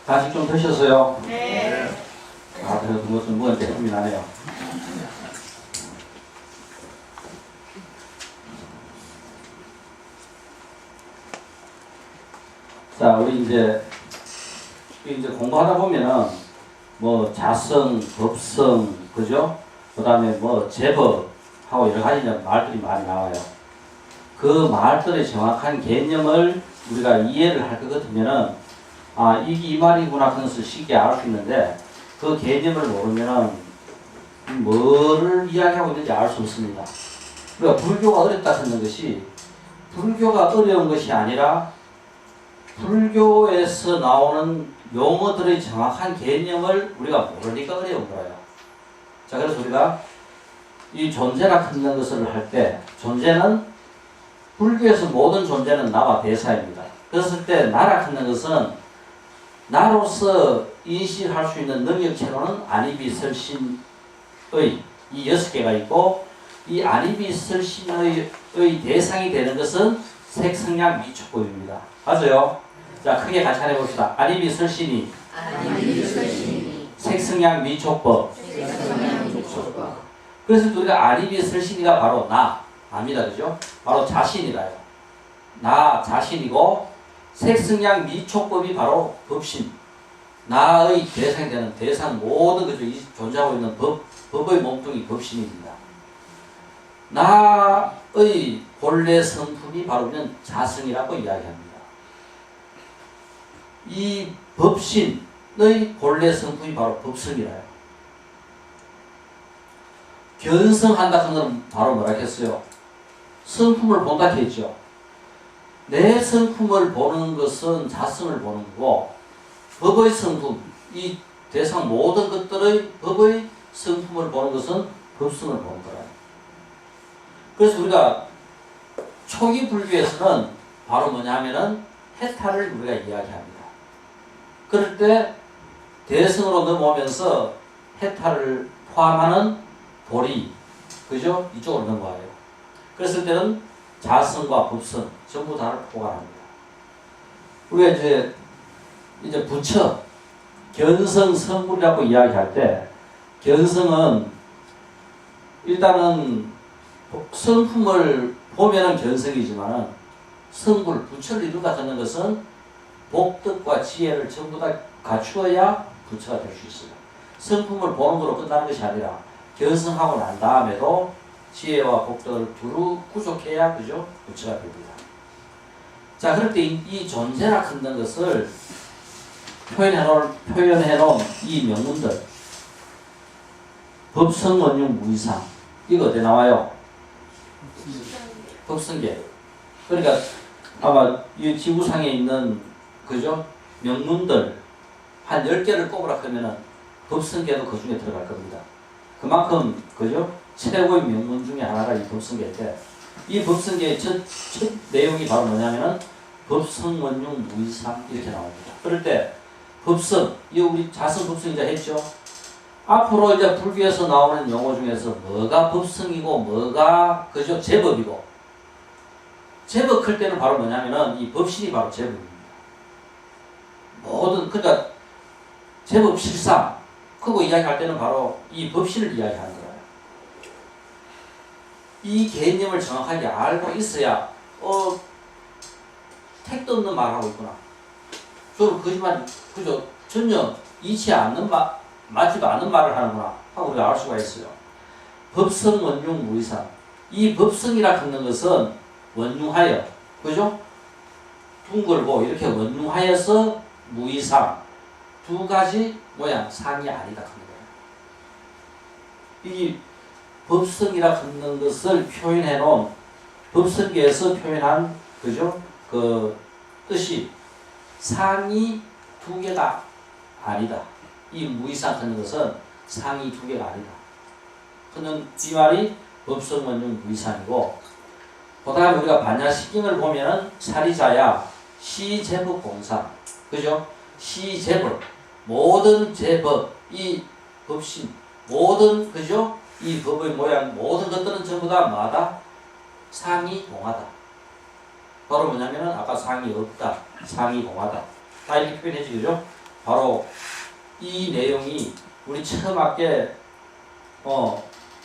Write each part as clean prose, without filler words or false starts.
간식 좀 드셨어요? 네. 아, 그래도 무슨 먹었는데 힘이 나네요. 자, 우리 이제 공부하다 보면은 뭐 자성, 법성, 그죠? 그 다음에 뭐 제법하고 여러 가지 말들이 많이 나와요. 그 말들의 정확한 개념을 우리가 이해를 할 것 같으면은 아, 이게 이 말이구나 하는 것을 쉽게 알 수 있는데 그 개념을 모르면은 뭐를 이야기하고 있는지 알 수 없습니다. 그러니까 불교가 어렵다 하는 것이 불교가 어려운 것이 아니라 불교에서 나오는 용어들의 정확한 개념을 우리가 모르니까 어려운 거예요. 자, 그래서 우리가 이 존재라 하는 것을 할 때 존재는 불교에서 모든 존재는 나와 대사입니다. 그랬을 때 나라 하는 것은 나로서 인식할 수 있는 능력체로는 아니비설신의 이 6개가 있고 이 아니비설신의 대상이 되는 것은 색성량 미촉법입니다. 맞아요? 자, 크게 같이 해봅시다. 아니비설신이 색성량 미촉법. 그래서 우리가 아니비설신이가 바로 나입니다. 그죠? 바로 자신이라요. 나 자신이고 색성량 미촉법이 바로 법신. 나의 대상이 되는 대상 모든 그죠? 이 존재하고 있는 법의 몸뚱이 법신입니다. 나의 본래 성품이 바로 우리는 자성이라고 이야기합니다. 이 법신의 본래 성품이 바로 법성이라요. 견성한다 하는 건 바로 뭐라 했어요? 성품을 본다 했죠. 내 성품을 보는 것은 자성을 보는 거고 법의 성품, 이 대상 모든 것들의 법의 성품을 보는 것은 법성을 보는 거라. 그래서 우리가 초기 불교에서는 바로 뭐냐 하면은 해탈을 우리가 이야기합니다. 그럴 때 대성으로 넘어오면서 해탈을 포함하는 도리, 그죠? 이쪽으로 넘어와요. 그랬을 때는 자성과 법성 전부 다를 포괄합니다. 우리가 이제 부처, 견성, 성불이라고 이야기할 때 견성은 일단은 성품을 보면은 견성이지만은 성불, 부처를 이루다 하는 것은 복덕과 지혜를 전부 다 갖추어야 부처가 될 수 있어요. 성품을 보는 거로 끝나는 것이 아니라 견성하고 난 다음에도 지혜와 복덕을 두루 구족해야 그죠? 부처가 됩니다. 자, 그럴 때 이 존재라 한다는 것을 표현해놓은 이 명문들 법성원용 무이상 이거 어디 나와요? 법성계. 그러니까 아마 이 지구상에 있는 그죠? 명문들 한 10개를 꼽으라 하면은 법성계도 그 중에 들어갈 겁니다. 그만큼 그죠? 최고의 명문 중에 하나가 이 법성계인데 이 법성계의 첫 내용이 바로 뭐냐면은 법성원용 무이상 이렇게 나옵니다. 그럴 때 법성, 이 우리 자성 법성 이제 했죠. 앞으로 이제 불교에서 나오는 용어 중에서 뭐가 법성이고 뭐가 그죠? 제법이고 제법 클 때는 바로 뭐냐면은 이 법신이 바로 제법입니다. 모든 그러니까 제법 실상 그거 이야기할 때는 바로 이 법신을 이야기하는 거예요. 이 개념을 정확하게 알고 있어야 택도 없는 말 하고 있구나. 저는 거짓말 그죠? 전혀 이치 않는 맞지도 않는 말을 하는구나 하고 우리가 알 수가 있어요. 법성 원용 무이상. 이 법성이라 하는 것은 원융하여 그죠? 둥글고 이렇게 원융하여서 무이상 두 가지 모양 상이 아니다 하는 거예요. 이 법성이라 하는 것을 표현해 놓은 법성계에서 표현한 그죠? 그 뜻이 상이 두 개가 아니다. 이 무이상 하는 것은 상이 두 개가 아니다. 그는 이 말이 법성원용 무이상이고 그 다음에 우리가 반야시경을 보면은 사리자야 시제법 공상 그죠? 시제법 모든 제법 이 법신 모든 그죠? 이 법의 모양 모든 것들은 전부 다 뭐하다? 상이 동하다. 바로 뭐냐면은 아까 상이 없다 상이 동하다 다 이렇게 표현해지 그죠? 바로 이 내용이 우리 처음 학기에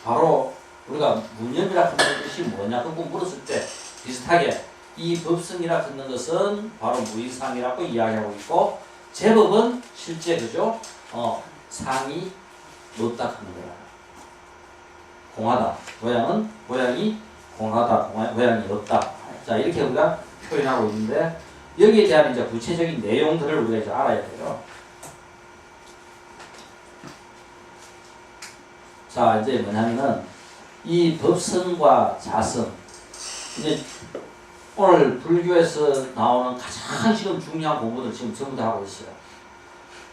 바로 우리가 무념이라 하는 것이 뭐냐 그 물었을 때 비슷하게 이 법성이라 하는 것은 바로 무의상이라고 이야기하고 있고 제법은 실제 그죠? 상이 높다 하는 거야. 공하다. 모양이 공하다. 모양이 없다. 자 이렇게 우리가 표현하고 있는데 여기에 대한 이제 구체적인 내용들을 우리가 이제 알아야 돼요. 자 이제 뭐냐면은 이 법성과 자성 이제 오늘 불교에서 나오는 가장 지금 중요한 공부들 지금 전부 다 하고 있어요.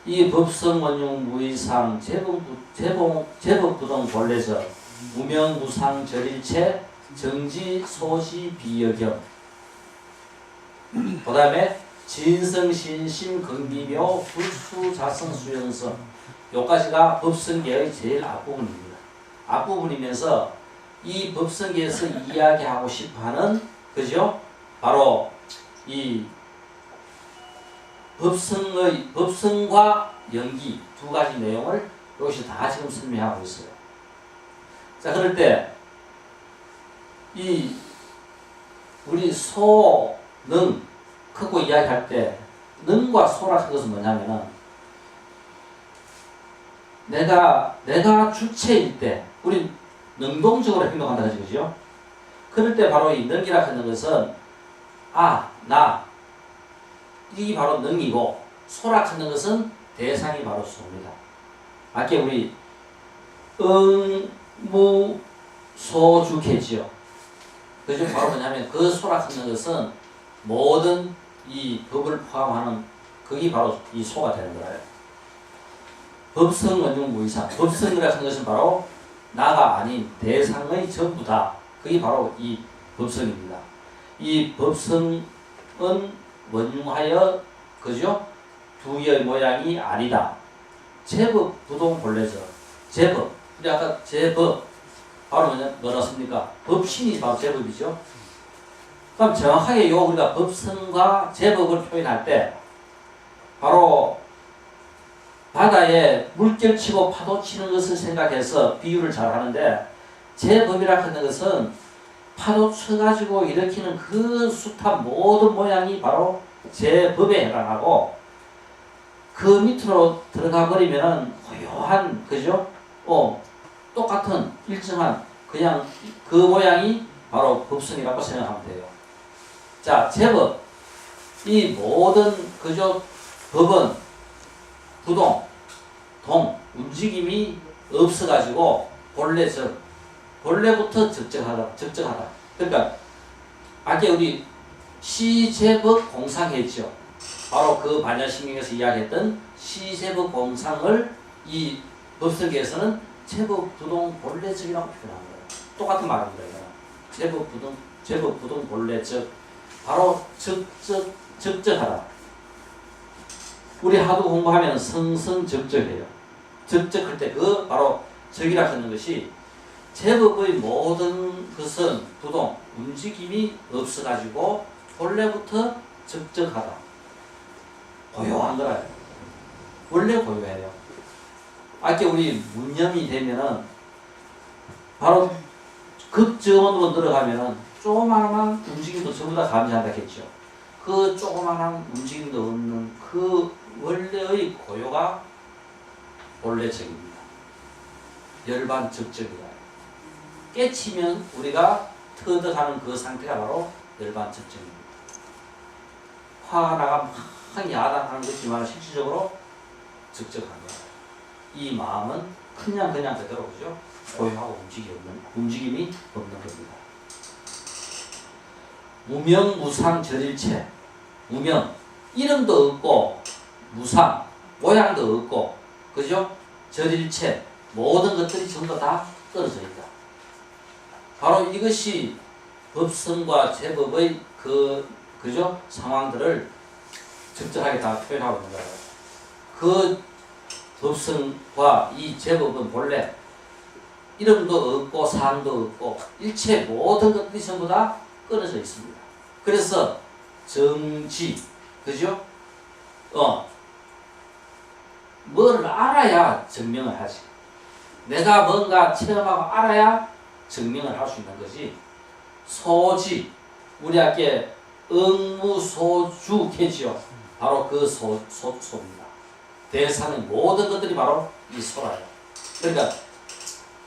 이 법성 원용 무의상 제법부동 본래서 무명무상 절일체 정지 소시 비여경 그 다음에 진성신심 긍비묘 불수 자성 수영성 요까지가 법성계의 제일 앞부분입니다. 앞부분이면서 이 법성계에서 이야기하고 싶어하는 그죠? 바로 이 법성과 연기 두 가지 내용을 여기서 다 지금 설명하고 있어요. 자 그럴 때 이 우리 소능 크고 이야기할 때 능과 소라 한 것은 뭐냐면은 내가 주체일 때 우리 능동적으로 행동한다는 거죠. 그럴 때 바로 이 능이라 하는 것은 나 이게 바로 능이고 소라 하는 것은 대상이 바로 소입니다. 아까 우리 응무소주케지요. 그죠? 바로 뭐냐면 그 소라 하는 것은 모든 이 법을 포함하는 그게 바로 이 소가 되는 거예요. 법성 원용 무의상. 법성이라는 것은 바로 나가 아닌 대상의 전부다. 그게 바로 이 법성입니다. 이 법성은 원용하여 그죠? 두의 모양이 아니다. 제법 부동 본래서 제법. 우리 아까 제법 바로 뭐라 씁니까? 법신이 바로 제법이죠. 그럼 정확하게 우리가 법성과 제법을 표현할 때 바로 바다에 물결 치고 파도 치는 것을 생각해서 비유를 잘 하는데 제법이라 하는 것은 파도 쳐가지고 일으키는 그 숱한 모든 모양이 바로 제법에 해당하고 그 밑으로 들어가 버리면은 고요한 그죠? 똑같은 일정한 그냥 그 모양이 바로 법성이라고 생각하면 돼요. 자, 제법 이 모든 그죠? 법은 부동, 움직임이 없어가지고 본래부터 적적하다. 그러니까 아까 우리 시제법 공상했죠. 바로 그 반야신경에서 이야기했던 시제법 공상을 이 법성계에서는 제법 부동 본래적이라고 표현한 거예요. 똑같은 말입니다. 제법 부동 본래적 바로 적적하다. 우리 하도 공부하면 성성적적해요. 적적할 때 그 바로 적이라 하는 것이 제법의 모든 것은 부동 움직임이 없어가지고 본래부터 적적하다. 고요한 거라요. 원래 고요해요. 아까 우리 문념이 되면은 바로 극저온으로 들어가면은 조그마한 움직임도 전부 다 감지한다 했죠. 그 조그마한 움직임도 없는 그 원래의 고요가 본래적입니다. 열반적적이다. 깨치면 우리가 터득하는 그 상태가 바로 열반적적입니다. 화가 나가 막 야단하는 것이지만 실질적으로 적적한 거예요. 이 마음은 그냥 그대로 그죠? 고요하고 움직임이 없는 겁니다. 무명 무상 절일체. 무명 이름도 없고 무상 모양도 없고 그죠? 절일체 모든 것들이 전부 다 떨어져 있다. 바로 이것이 법성과 제법의 그죠? 상황들을 적절하게 다 표현하고 있는 거예요. 그 법성과 이 제법은 본래 이름도 없고 상도 없고 일체 모든 것들이 전부 다 끊어져 있습니다. 그래서 정지, 그죠? 뭐를 알아야 증명을 하지. 내가 뭔가 체험하고 알아야 증명을 할 수 있는 거지. 소지, 우리 아까 응무소주캐지요. 바로 그 소입니다. 대상의 모든 것들이 바로 이 소라요. 그러니까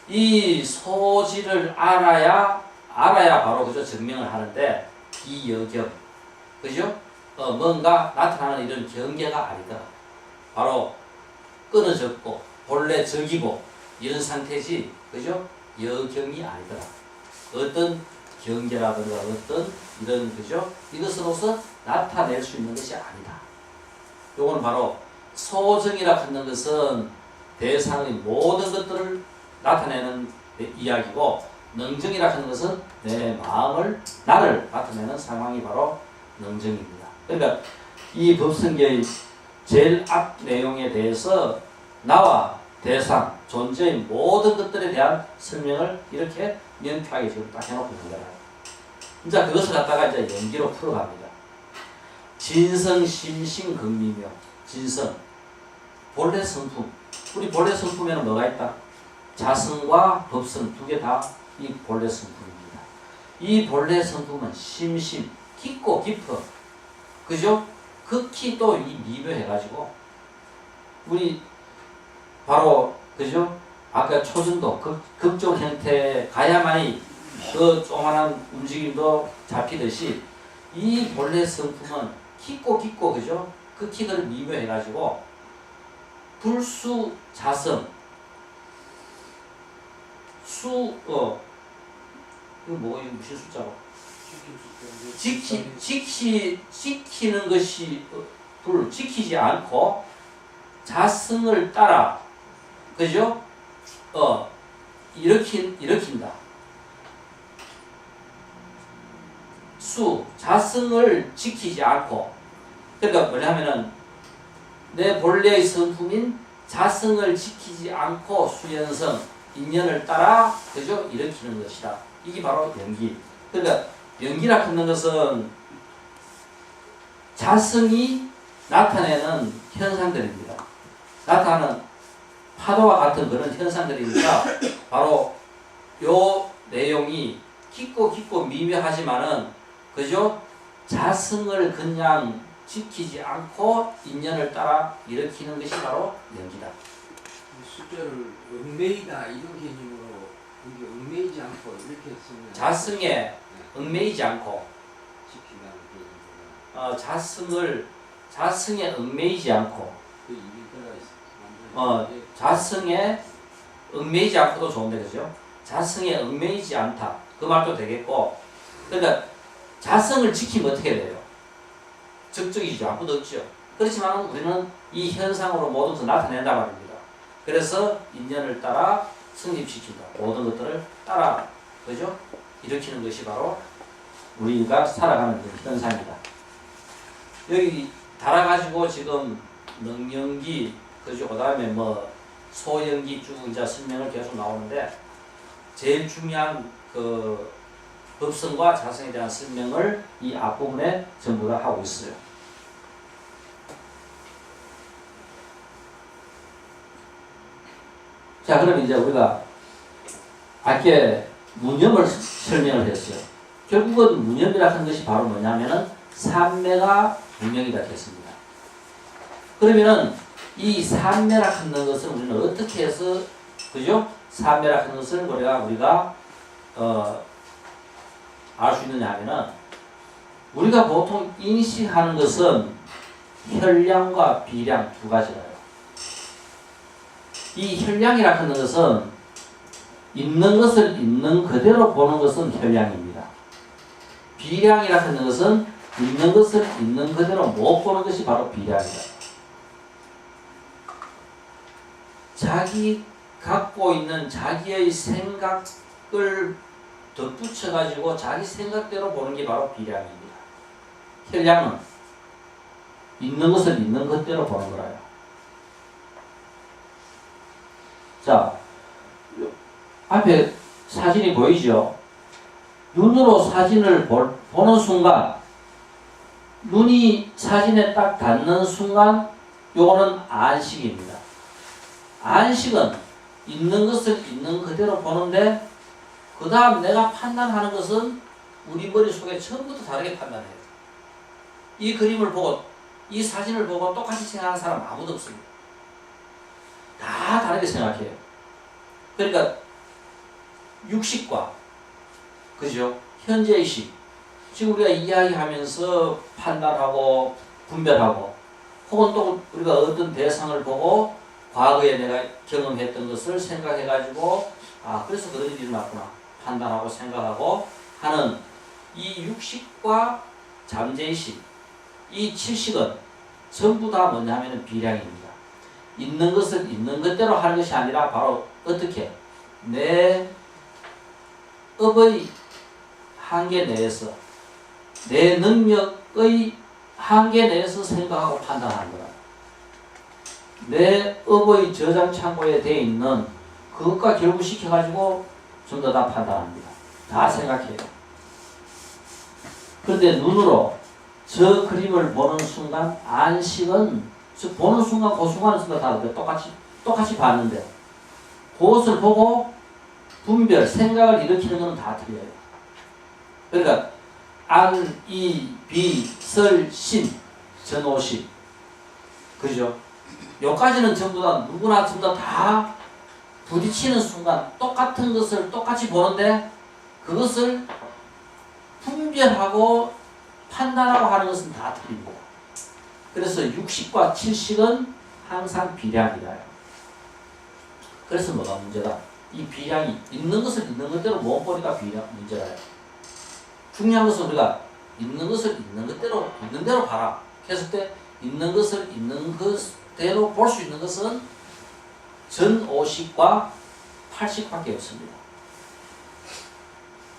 이 소지를 알아야 바로 그저 증명을 하는데 비여겸, 그죠? 뭔가 나타나는 이런 경계가 아니더라. 바로 끊어졌고 본래 적이고 이런 상태지, 그죠? 여경이 아니더라. 어떤 경계라든가 어떤 이런, 그죠? 이것으로서 나타낼 수 있는 것이 아니다. 요거는 바로 소정이라 하는 것은 대상의 모든 것들을 나타내는 이야기고, 능정이라 하는 것은 내 마음을, 나를 나타내는 상황이 바로 능정입니다. 그러니까 이 법성계의 제일 앞 내용에 대해서 나와 대상, 존재의 모든 것들에 대한 설명을 이렇게 명쾌하게 지금 딱 해놓고 있는 거예요. 이제 그것을 갖다가 이제 연기로 풀어갑니다. 진성, 심신, 극미묘. 진성, 본래 성품. 우리 본래 성품에는 뭐가 있다? 자성과 법성 두 개 다 이 본래 성품입니다. 이 본래 성품은 심심, 깊고 깊어. 그죠? 극히 또 이 미묘해가지고 우리 바로, 그죠? 아까 초전도 극적 형태에 가야만이 그 조그만한 움직임도 잡히듯이 이 본래 성품은 깊고 깊고, 그죠? 극히 그 미묘해가지고 불수 자성 이거 뭐가, 이거 무슨 숫자고? 지키는 것이 지키지 않고 자성을 따라, 그죠? 일으킨다. 자성을 지키지 않고, 그러니까 뭐냐면은 내 본래의 성품인 자성을 지키지 않고 수연성, 인연을 따라, 그죠? 일으키는 것이다. 이게 바로 연기. 그러니까 연기라 하는 것은 자성이 나타내는 현상들입니다. 나타나는 파도와 같은 그런 현상들이니까 바로 요 내용이 깊고 미묘하지만은, 그죠? 자성을 그냥 지키지 않고 인연을 따라 일으키는 것이 바로 연기다. 숫자를 얽매이다 이런 개념으로 이게 얽매이지 않고 이렇게 쓰면 자성에 얽매이지 않고, 지키다는 개념으로 자성에 얽매이지 않고, 그 일이 들어가 있어. 자성에 얽매이지 않고도 좋은데, 그죠? 자성에 얽매이지 않다. 그 말도 되겠고, 그러니까 자성을 지키면 어떻게 돼요? 적적이죠. 아무도 없죠. 그렇지만 우리는 이 현상으로 모든 것을 나타낸다 말입니다. 그래서 인연을 따라 성립시킨다. 모든 것들을 따라, 그죠? 일으키는 것이 바로 우리가 살아가는 현상이다. 여기 달아가지고 지금 능연기, 그죠? 그 다음에 뭐 소연기 쭉 이제 설명을 계속 나오는데, 제일 중요한 그 법성과 자성에 대한 설명을 이 앞부분에 전부 다 하고 있어요. 자, 그럼 이제 우리가 아까 무념을 설명을 했어요. 결국은 무념이라 하는 것이 바로 뭐냐면은 삼매가 무명이다 했습니다. 그러면은 이 삼매라 하는 것을 우리는 어떻게 해서, 그죠? 삼매라 하는 것을 우리가 알 수 있느냐 하면은, 우리가 보통 인식하는 것은 혈량과 비량 두 가지라요. 이 혈량이라 하는 것은 있는 것을 있는 그대로 보는 것은 혈량입니다. 비량이라 하는 것은 있는 것을 있는 그대로 못 보는 것이 바로 비량이다. 자기 갖고 있는 자기의 생각을 덧붙여가지고 자기 생각대로 보는 게 바로 비량입니다. 혈량은 있는 것을 있는 것대로 보는 거라요. 자, 앞에 사진이 보이죠? 눈으로 사진을 보는 순간, 눈이 사진에 딱 닿는 순간, 요거는 안식입니다. 안식은 있는 것을 있는 그대로 보는데 그 다음 내가 판단하는 것은 우리 머릿속에 처음부터 다르게 판단해요. 이 그림을 보고 이 사진을 보고 똑같이 생각하는 사람 아무도 없습니다. 다 다르게 생각해요. 그러니까 육식과 그죠? 현재의 식 지금 우리가 이야기하면서 판단하고 분별하고 혹은 또 우리가 어떤 대상을 보고 과거에 내가 경험했던 것을 생각해가지고 아 그래서 그런 일이 일어났구나 판단하고 생각하고 하는 이 육식과 잠재의식 이 칠식은 전부 다 뭐냐면 비량입니다. 있는 것을 있는 것대로 하는 것이 아니라 바로 어떻게 내 업의 한계 내에서 내 능력의 한계 내에서 생각하고 판단하는 거다. 내 업의 저장 창고에 되어 있는 그것과 결부시켜가지고 전부 다 판단합니다. 다 생각해요. 그런데 눈으로 저 그림을 보는 순간 안식은 즉 보는 순간 그 순간은 전부 다 똑같이 봤는데 그것을 보고 분별, 생각을 일으키는 것은 다 틀려요. 그러니까 안, 이, 비, 설, 신, 전오식 그죠? 여기까지는 전부 다 누구나 전부 다 부딪히는 순간 똑같은 것을 똑같이 보는데 그것을 분별하고 판단하고 하는 것은 다 틀립니다. 그래서 육식과 칠식은 항상 비량이라요. 그래서 뭐가 문제다? 이 비량이 있는 것을 있는 것대로 못 보니까 비량 문제라요. 중요한 것은 우리가 있는 것을 있는 것대로 있는 대로 봐라 했을 때 있는 것을 있는 것대로 볼 수 있는 것은 전오식과 팔식밖에 없습니다.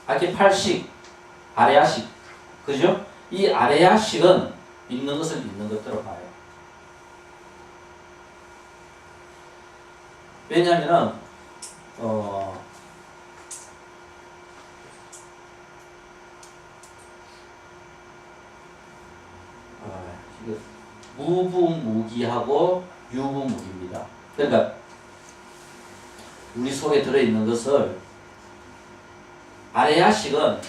아까 팔식, 아레아식, 그죠? 이 아레아식은 있는 것을 있는 것대로 봐요. 왜냐하면은 무부무기하고 유부무기입니다. 그러니까 우리 속에 들어있는 것을 아레아식은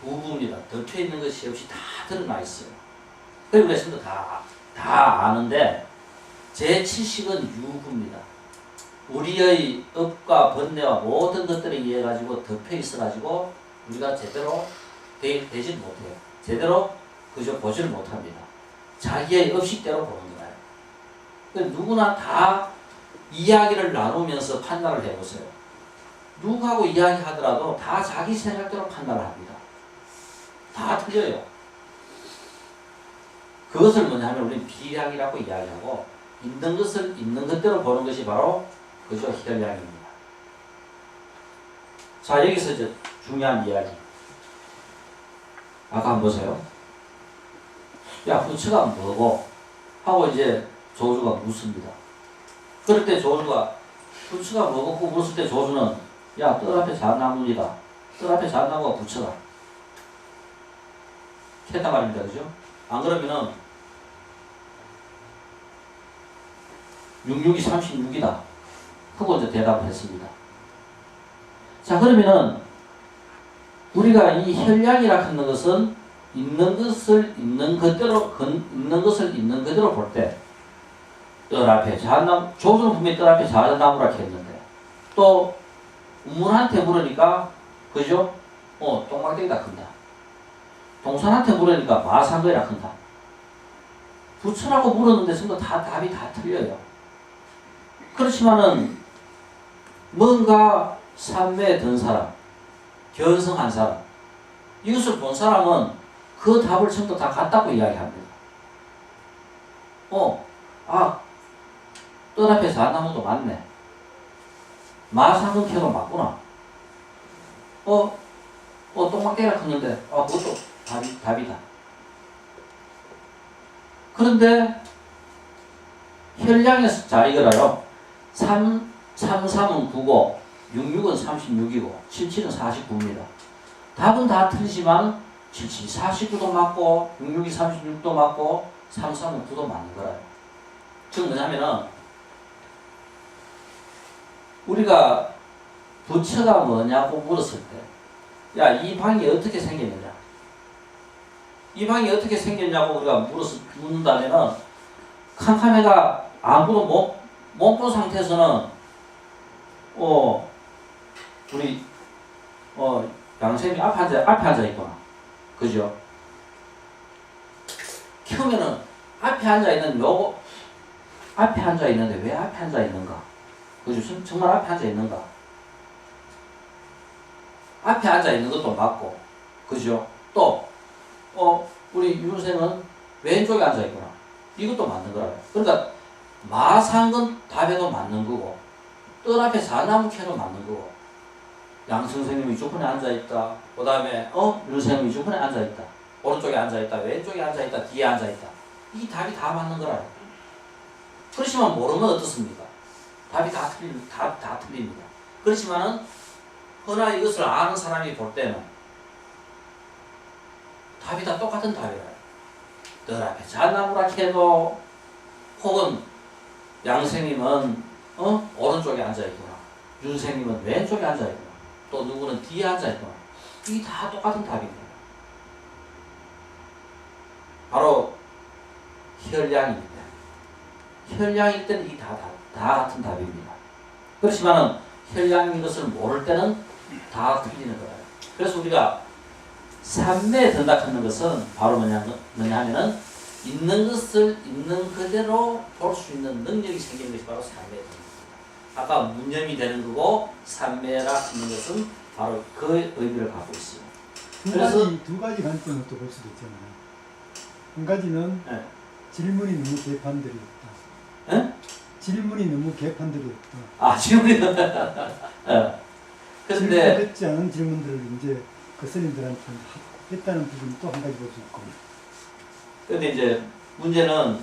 무부입니다. 덮여 있는 것이 없이 다 드러나 있어요. 그리고 그래서 다 아는데 제7식은 유부입니다. 우리의 업과 번뇌와 모든 것들에 의해 가지고 덮여 있어 가지고 우리가 제대로 되지 못해요. 제대로 그저 보지를 못합니다. 자기의 업식대로 보는 거예요. 그러니까 누구나 다 이야기를 나누면서 판단을 해보세요. 누구하고 이야기하더라도 다 자기 생각대로 판단을 합니다. 다 틀려요. 그것을 뭐냐 하면 우리는 비량이라고 이야기하고 있는 것을 있는 것대로 보는 것이 바로 그저 혈량입니다. 자 여기서 이제 중요한 이야기. 아까 한번 보세요. 야 부처가 뭐고? 하고 이제 조주가 묻습니다. 그럴 때 조주가 부처가 뭐고 물었을 때 조주는 야 뜰 앞에 자나무니다. 뜰 앞에 자나무가 부처다. 했단 말입니다. 그죠? 안 그러면은 66이 36이다. 하고 이제 대답을 했습니다. 자 그러면은 우리가 이 혈량이라 하는 것은 있는 것을 있는 그대로 볼 때 뜰 앞에 자나무 조주는 분명히 뜰 앞에 자나무라 했는데 또 우물한테 물으니까 그죠? 똥막대기다 큰다. 동산한테 물으니까 마산거리라 큰다. 부처라고 물었는데 전부 다 답이 다 틀려요. 그렇지만은 뭔가 삼매에 든 사람, 견성한 사람, 이것을 본 사람은 그 답을 전부 다 같다고 이야기합니다. 뜰 앞에 자나무도 맞네. 마산근캐도 맞구나. 똥막대기라 컸는데, 그것도 답이다. 그런데, 혈량에서, 자, 이거라요. 33은 9고, 66은 36이고, 77은 49입니다. 답은 다 틀리지만, 77이 49도 맞고, 66이 36도 맞고, 33은 9도 맞는 거라요. 즉, 뭐냐면은, 우리가 부처가 뭐냐고 물었을 때, 야, 이 방이 어떻게 생겼느냐? 이 방이 어떻게 생겼냐고 우리가 묻는다면은, 캄캄해가 아무도 못 본 상태에서는, 우리, 양쌤이 앞에 앉아 있구나. 그죠? 처음에는 앞에 앉아 있는데 왜 앞에 앉아 있는가? 그죠? 정말 앞에 앉아 있는가? 앞에 앉아 있는 것도 맞고, 그죠? 또, 우리 윤쌤은 왼쪽에 앉아 있구나. 이것도 맞는 거라요. 그러니까, 마상건 답에도 맞는 거고, 뜰 앞에 사나무 캐도 맞는 거고, 양 선생님이 주변에 앉아 있다. 그 다음에, 윤쌤이 주변에 앉아 있다. 오른쪽에 앉아 있다. 왼쪽에 앉아 있다. 뒤에 앉아 있다. 이 답이 다 맞는 거라요. 그렇지만 모르면 어떻습니까? 답이 다 틀립니다. 그렇지만은, 허나 이것을 아는 사람이 볼 때는 답이 다 똑같은 답이라요. 늘 앞에 잣나무라 해도 혹은 양생님은 오른쪽에 앉아있구나. 윤생님은 왼쪽에 앉아있구나. 또 누구는 뒤에 앉아있구나. 이게 다 똑같은 답입니다. 바로 혈량입니다. 혈량일 때는 이게 다 같은 답입니다. 그렇지만은 혈량인 것을 모를 때는 다 틀리는 거예요. 그래서 우리가 삼매에 든다 하는 것은 바로 뭐냐 하면은 있는 것을 있는 그대로 볼 수 있는 능력이 생기는 것이 바로 삼매에 든다. 아까 문념이 되는 거고 삼매라 하는 것은 바로 그 의미를 갖고 있어요. 두 가지 관점으로 또 볼 수도 있잖아요. 한 가지는 네. 질문이 너무 개판들이 없다. 네? 질문이 너무 개판들이 없다. 질문이 그런데 듣지 않은 질문들을 이제 그 스님들한테 했다는 부분이 또 한 가지 볼 수 있고. 근데 이제 문제는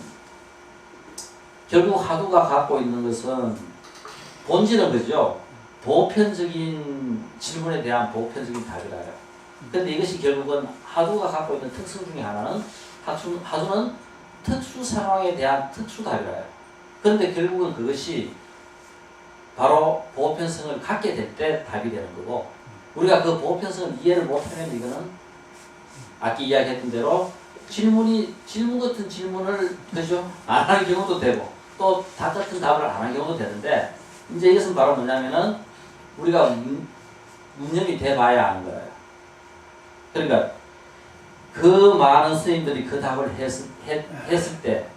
결국 하두가 갖고 있는 것은 본질은 그죠. 보편적인 질문에 대한 보편적인 답이라요. 근데 이것이 결국은 하두가 갖고 있는 특성 중에 하나는 하두는 특수 상황에 대한 특수 답이라요. 그런데 결국은 그것이 바로 보편성을 갖게 될 때 답이 되는 거고, 우리가 그 보편성을 이해를 못하면 이거는 아까 이야기했던 대로 질문 같은 질문을 그죠? 안 하는 경우도 되고 또 답 같은 답을 안 하는 경우도 되는데, 이제 이것은 바로 뭐냐면은 우리가 문념이 돼봐야 하는 거예요. 그러니까 그 많은 스님들이 그 답을 했을 때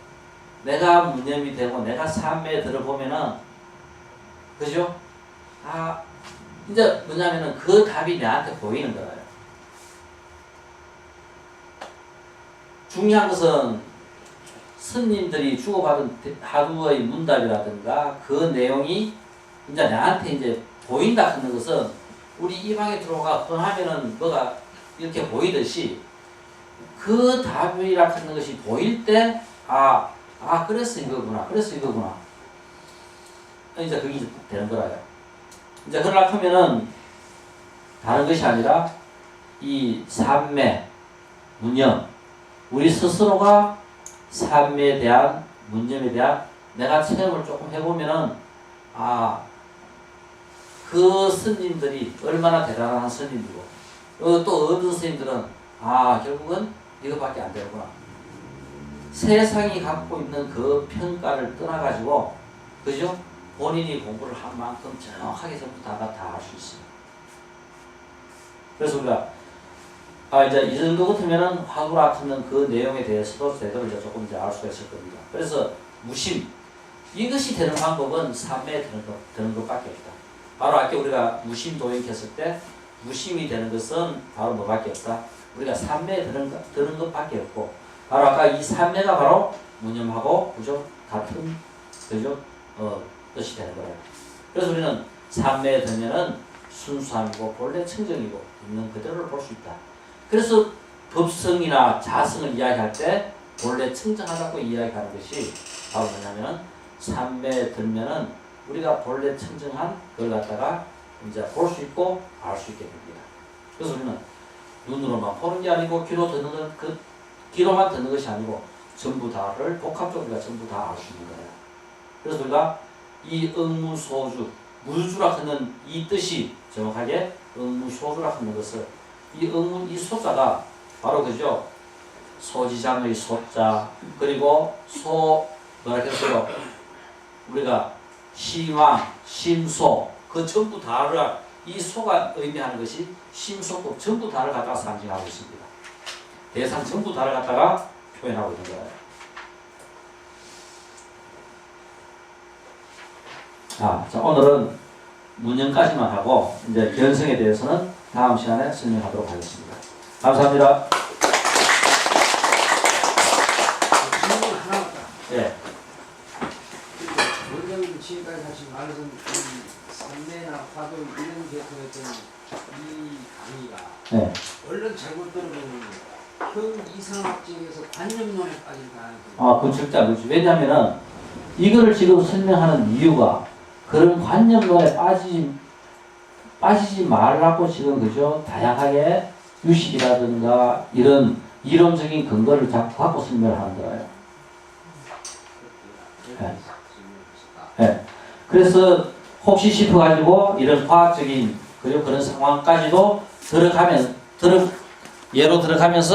내가 문념이 되고 내가 삼매에 들어보면은 그죠? 이제 뭐냐면은 그 답이 내한테 보이는 거예요. 중요한 것은 스님들이 주고받은 하두의 문답이라든가 그 내용이 이제 나한테 이제 보인다 하는 것은 우리 이 방에 들어가 하면은 뭐가 이렇게 보이듯이 그 답이라 하는 것이 보일 때 그래서 이거구나. 이제 그게 되는 거라요. 이제 그러려고 하면은 다른 것이 아니라 이 삼매, 문념, 우리 스스로가 삶에 대한 문념에 대한 내가 체험을 조금 해보면은 그 스님들이 얼마나 대단한 스님이고 또 어떤 스님들은 결국은 이것밖에 안 되는구나. 세상이 갖고 있는 그 평가를 떠나가지고 그죠? 본인이 공부를 한 만큼 정확하게 전부 다 알 수 있어요. 그래서 우리가 이제 이 정도 같으면은 화두라 같은 그 내용에 대해서도 제대로 이제 조금 이제 알 수가 있을 겁니다. 그래서 무심 이것이 되는 방법은 삼매에 드는 것밖에 없다. 바로 아까 우리가 무심 도입했을 때 무심이 되는 것은 바로 뭐밖에 없다. 우리가 삼매에 드는 것밖에 없고 바로 아까 이 삼매가 바로 무념하고 그죠 같은 그죠 뜻이 되는 거예요. 그래서 우리는 삼매에 들면은 순수함이고 본래 청정이고 있는 그대로를 볼 수 있다. 그래서 법성이나 자성을 이야기할 때 본래 청정하다고 이야기하는 것이 바로 뭐냐면은 삼매에 들면은 우리가 본래 청정한 걸 갖다가 이제 볼 수 있고 알 수 있게 됩니다. 그래서 우리는 눈으로만 보는 게 아니고 귀로만 듣는 것이 아니고 전부 다를 복합적으로 우리가 전부 다 알 수 있는 거예요. 그래서 우리가 이 응무소주 무주라 하는 이 뜻이 정확하게 응무소주라 하는 것을 이 소자가 바로 그죠? 소지장의 소자 그리고 뭐라 그랬어요? 우리가 시왕, 심소 그 전부 다를 이 소가 의미하는 것이 심소법 전부 다를 갖다가 상징하고 있습니다. 대상 전부 다를 갖다가 표현하고 있는 거예요. 자, 오늘은 문형까지만 하고 이제 견성에 대해서는 다음 시간에 설명하도록 하겠습니다. 감사합니다. 질문 하나 없다. 예. 원장님 지금까지 하신 말씀 삼매나 화도 이런 계통했던 이 강의가 네. 얼른 잘못 들어보면 형 이상학적에서 관념론에 빠질 가능성이 그건 절대 안 그렇지. 왜냐하면은 이거를 지금 설명하는 이유가 그런 관념론에 빠지지 말라고 지금 그죠? 다양하게 유식이라든가 이런 이론적인 근거를 자꾸 갖고 설명을 하는 거예요. 네. 네. 그래서 혹시 싶어가지고 이런 과학적인 그리고 그런 상황까지도 예로 들어가면서